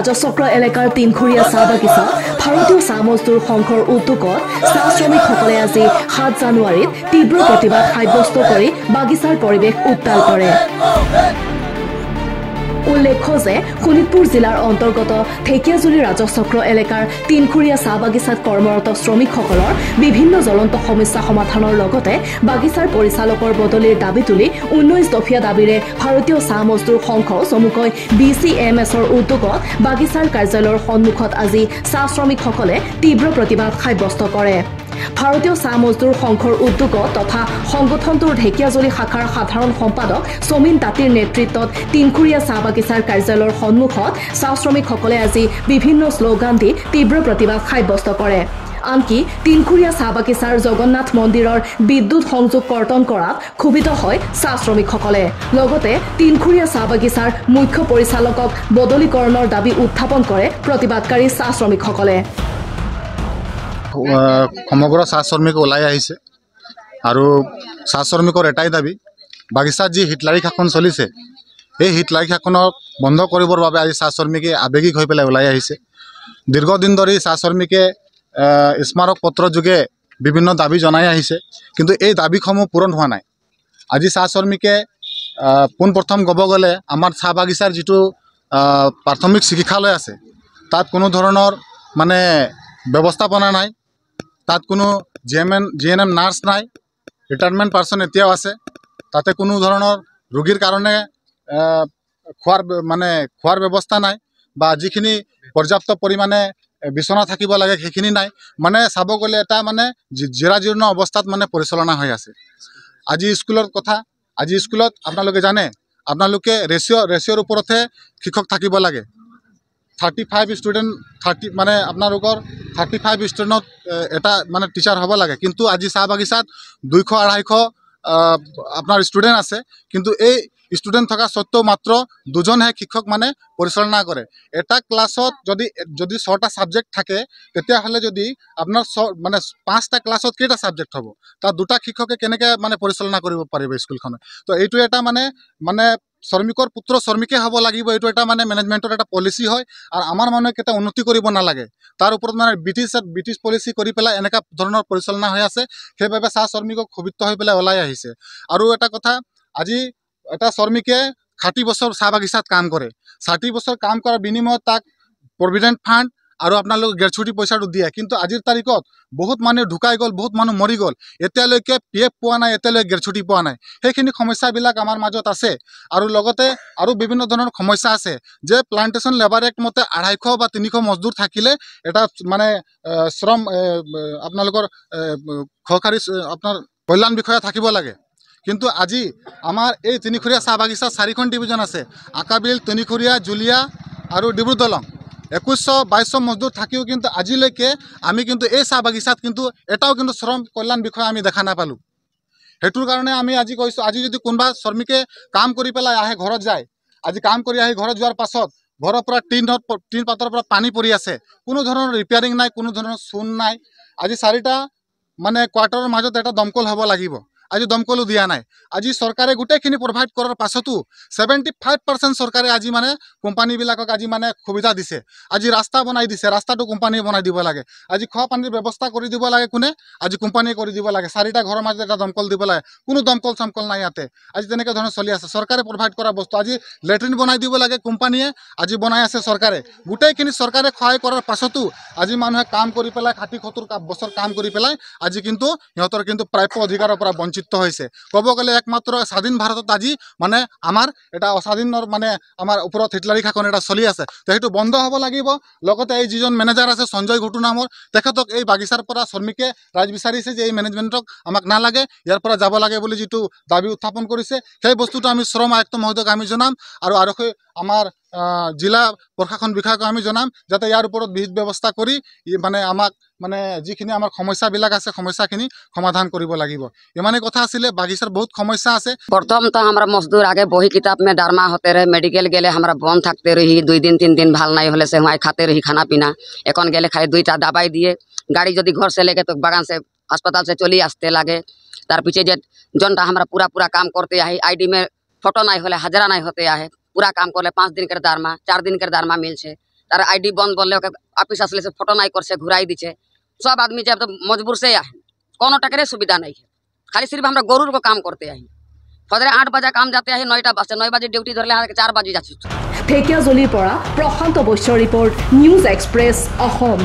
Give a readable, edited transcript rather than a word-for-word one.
ৰাজচক্ৰ এলেকাৰ তিনখুৰীয়া চাহ বাগিচা ভাৰতীয় চাহ মজদুৰ সংঘৰ উদ্যোগত চাহ শ্ৰমিকসকলে আজি ৭ জানুৱাৰীত তীব্ৰ প্ৰতিবাদ সাব্যস্ত কৰি বাগিচাৰ পৰিৱেশ উত্তাল কৰে। উল্লেখ্য যে শোণিতপুৰ জিলাৰ অন্তৰ্গত ঢেকিয়াজুলি ৰাজচক্ৰ এলেকাৰ তিনখুৰীয়া চাহ বাগিচাত কৰ্মৰত শ্ৰমিকসকলৰ বিভিন্ন জ্বলন্ত সমস্যা সমাধানৰ লগতে বাগিচাৰ পৰিচালকৰ বদলিৰ দাবী তুলি ১৯ দফীয়া দাবীৰে ভাৰতীয় চাহ মজদুৰ সংঘ চমুকৈ BCMSৰ উদ্যোগত বাগিচাৰ কাৰ্যালয়ৰ সন্মুখত আজি চাহ শ্ৰমিকসকলে তীব্ৰ প্ৰতিবাদ সাব্যস্ত কৰে। ভাৰতীয় চাহ মজদুৰ সংঘৰ উদ্যোগত তথা সংগঠনটোৰ ঢেকিয়াজুলি শাখাৰ সাধাৰণ সম্পাদক সমীন তাঁতীৰ নেতৃত্বত তিনখুৰীয়া চাহ বাগিচাৰ কাৰ্যালয়ৰ সন্মুখত চাহ শ্ৰমিকসকলে আজি বিভিন্ন শ্লোগান দি তীব্ৰ প্ৰতিবাদ সাব্যস্ত কৰে। আনকি তিনখুৰীয়া চাহ বাগিচাৰ জগন্নাথ মন্দিৰৰ বিদ্যুৎ সংযোগ কৰ্তন কৰাত ক্ষোভিত হয় চাহ শ্ৰমিকসকলে। লগতে তিনখুৰীয়া চাহ বাগিচাৰ মুখ্য পৰিচালকক বদলীকৰণৰ দাবী উত্থাপন কৰে প্ৰতিবাদকাৰী চাহ শ্ৰমিকসকলে। সমগ্ৰ চাহ শ্ৰমিক ওলাই আহিছে আৰু চাহ শ্ৰমিকৰ এটাই দাবী, বাগিচাত যি হিটলাৰী শাসন চলিছে এই হিটলাৰী শাসনক বন্ধ কৰিবৰ বাবে আজি চাহ শ্ৰমিকে আৱেগিক হৈ পেলাই ওলাই আহিছে। দীৰ্ঘদিন ধৰি চাহ শ্ৰমিকে স্মাৰক পত্ৰ যোগে বিভিন্ন দাবী জনাই আহিছে, কিন্তু এই দাবীসমূহ পূৰণ হোৱা নাই। আজি চাহ শ্ৰমিকে পোনপ্ৰথম ক'ব গ'লে আমাৰ চাহ বাগিচাৰ যিটো প্ৰাথমিক চিকিৎসালয় আছে তাত কোনো ধৰণৰ মানে ব্যৱস্থাপনা নাই, তাত কোনো GNM নাৰ্ছ নাই, ৰিটায়াৰমেণ্ট পাৰ্চন এতিয়াও আছে। তাতে কোনো ধৰণৰ ৰোগীৰ কাৰণে খোৱাৰ ব্যৱস্থা নাই বা যিখিনি পৰ্যাপ্ত পৰিমাণে বিচনা থাকিব লাগে সেইখিনি নাই। মানে চাব গ'লে এটা মানে জিৰাজীৰ্ণ অৱস্থাত মানে পৰিচালনা হৈ আছে। আজি স্কুলৰ কথা, আজি স্কুলত আপোনালোকে জানে আপোনালোকে ৰেচিঅ'ৰ ওপৰতহে শিক্ষক থাকিব লাগে। 35 ষ্টুডেণ্ট মানে আপোনালোকৰ 35 ষ্টুডেণ্টত এটা মানে টিচাৰ হ'ব লাগে, কিন্তু আজি চাহ বাগিচাত 200-250 আপোনাৰ ষ্টুডেণ্ট আছে, কিন্তু এই ষ্টুডেণ্ট থকা স্বত্বেও মাত্ৰ 2জনহে শিক্ষক মানে পৰিচালনা কৰে। এটা ক্লাছত যদি 6টা ছাবজেক্ট থাকে তেতিয়াহ'লে যদি আপোনাৰ মানে 5টা ক্লাছত কেইটা ছাবজেক্ট হ'ব, তাত 2টা শিক্ষকে কেনেকৈ মানে পৰিচালনা কৰিব পাৰিব স্কুলখনত। তো এইটো এটা মানে শ্ৰমিকৰ পুত্ৰ শ্ৰমিকে হ'ব লাগিব, এইটো এটা মানে মেনেজমেণ্টৰ এটা পলিচি হয়। আৰু আমাৰ মানুহে কেতিয়া উন্নতি কৰিব নালাগে তাৰ ওপৰত মানে ব্ৰিটিছ পলিচি কৰি পেলাই এনেকুৱা ধৰণৰ পৰিচালনা হৈ আছে। সেইবাবে চাহ শ্ৰমিকক ক্ষোভিত হৈ পেলাই ওলাই আহিছে। আৰু এটা কথা, আজি এটা শ্ৰমিকে 60 বছৰ চাহ বাগিচাত কাম কৰে, 60 বছৰ কাম কৰাৰ বিনিময়ত তাক প্ৰভিডেণ্ট ফাণ্ড আৰু আপোনালোকে গ্ৰেচুইটি পইচাটো দিয়ে, কিন্তু আজিৰ তাৰিখত বহুত মানুহ ঢুকাই গ'ল, বহুত মানুহ মৰি গ'ল, এতিয়ালৈকে PF পোৱা নাই, এতিয়ালৈকে গ্ৰেচুইটি পোৱা নাই। সেইখিনি সমস্যাবিলাক আমাৰ মাজত আছে। আৰু লগতে আৰু বিভিন্ন ধৰণৰ সমস্যা আছে যে প্লান্টেশ্যন লেবাৰ এক্ট মতে 250 বা 300 মজদুৰ থাকিলে এটা মানে শ্ৰম আপোনালোকৰ সহকাৰী আপোনাৰ কল্যাণ বিষয়া থাকিব লাগে। কিন্তু আজি আমাৰ এই তিনিখুৰীয়া চাহ বাগিচা 4খন ডিভিজন আছে, আকাবিল, তিনিখুৰীয়া, জুলীয়া আৰু ডিব্ৰু দলং। 2100-2200 মজদুৰ থাকিও কিন্তু আজিলৈকে আমি কিন্তু এই চাহ বাগিচাত কিন্তু এটাও কিন্তু শ্ৰম কল্যাণ বিষয়া আমি দেখা নাপালোঁ। সেইটোৰ কাৰণে আমি আজি কৈছোঁ, আজি যদি কোনোবা শ্ৰমিকে কাম কৰি পেলাই আহে ঘৰত যায়, আজি কাম কৰি আহি ঘৰত যোৱাৰ পাছত ঘৰৰ পৰা টিন পাতৰ পৰা পানী পৰি আছে, কোনো ধৰণৰ ৰিপেয়াৰিং নাই, কোনো ধৰণৰ চূণ নাই। আজি 4টা মানে কোৱাৰ্টাৰৰ মাজত এটা দমকল হ'ব লাগিব, আজি দমকলো দিয়া নাই। আজি চৰকাৰে গোটেইখিনি প্ৰভাইড কৰাৰ পাছতো 75% চৰকাৰে আজি মানে কোম্পানীবিলাকক আজি মানে সুবিধা দিছে। আজি ৰাস্তা বনাই দিছে, ৰাস্তাটো কোম্পানীয়ে বনাই দিব লাগে। আজি খোৱা পানীৰ ব্যৱস্থা কৰি দিব লাগে কোনে? আজি কোম্পানীয়ে কৰি দিব লাগে। 4টা ঘৰৰ মাজত এটা দমকল দিব লাগে, কোনো দমকল চমকল নাই ইয়াতে। আজি তেনেকৈ ধৰণৰ চলি আছে। চৰকাৰে প্ৰভাইড কৰা বস্তু আজি লেট্ৰিন বনাই দিব লাগে কোম্পানীয়ে, আজি বনাই আছে চৰকাৰে। গোটেইখিনি চৰকাৰে সহায় কৰাৰ পাছতো আজি মানুহে কাম কৰি পেলাই 60-70 বছৰ কাম কৰি পেলাই আজি কিন্তু সিহঁতৰ কিন্তু প্ৰাপ্য অধিকাৰৰ পৰা বঞ্চিত হৈছে। ক'ব গ'লে একমাত্ৰ স্বাধীন ভাৰতত আজি মানে আমাৰ এটা অস্বাধীনৰ মানে আমাৰ ওপৰত হিটলাৰী শাসন এটা চলি আছে। তো সেইটো বন্ধ হ'ব লাগিব। লগতে এই যিজন মেনেজাৰ আছে সঞ্জয় ঘটু নামৰ, তেখেতক এই বাগিচাৰ পৰা শ্ৰমিকে ৰাইজ বিচাৰিছে যে এই মেনেজমেণ্টক আমাক নালাগে, ইয়াৰ পৰা যাব লাগে বুলি যিটো দাবী উত্থাপন কৰিছে, সেই বস্তুটো আমি শ্ৰম আয়ুক্ত মহোদয়ক আমি জনাম আৰু আমাৰ জিলা প্ৰশাসন বিভাগক আমি জনাম, যাতে ইয়াৰ ওপৰত বিহিত ব্যৱস্থা কৰি মানে আমাক মানে যিখিনি আমাৰ সমস্যাবিলাক আছে সমস্যাখিনি সমাধান কৰিব লাগিব। ইমানেই কথা আছিলে। বাগিচার বহুত সমস্যা আছে। प्रथम तो हमारा मजदूर आगे वही किताब में डरमा होते रहे, मेडिकल गेले हमारा बंद थकते रही, 2 दिन 3 दिन भाल नहीं होले से वहाँ खाते रही खाना पीना। एन गेले खाली 2टा दवाई दिए, गाड़ी जदि घर से लेके तो बागान से अस्पताल से चली आसते लगे। तार पीछे जनटा हमारा पूरा काम करते आहे, ID में फोटो नहीं होले, हाजरा नहीं होते आहे, पूरा काम करले 5 दिन के दारमा 4 दिन के दारमा मिल से। तार आईडी बंद बोलले ऑफिस असले से फोटो नहीं कर से घुराई दीचे सब आदमी जब तो मजबूर से आए कोनो टकरे सुविधा नहीं है खाली सिर्फ हमरा गरुर को काम करते हैं फजरे 8 बजे काम जाते हैं 9टा बजे 9 बजे ड्यूटी धरले 4 बजे जाच्छी ঢেকিয়াজুলিৰ পৰা প্ৰশান্ত বৈশ্যৰ ৰিপৰ্ট নিউজ এক্সপ্ৰেছ অসম।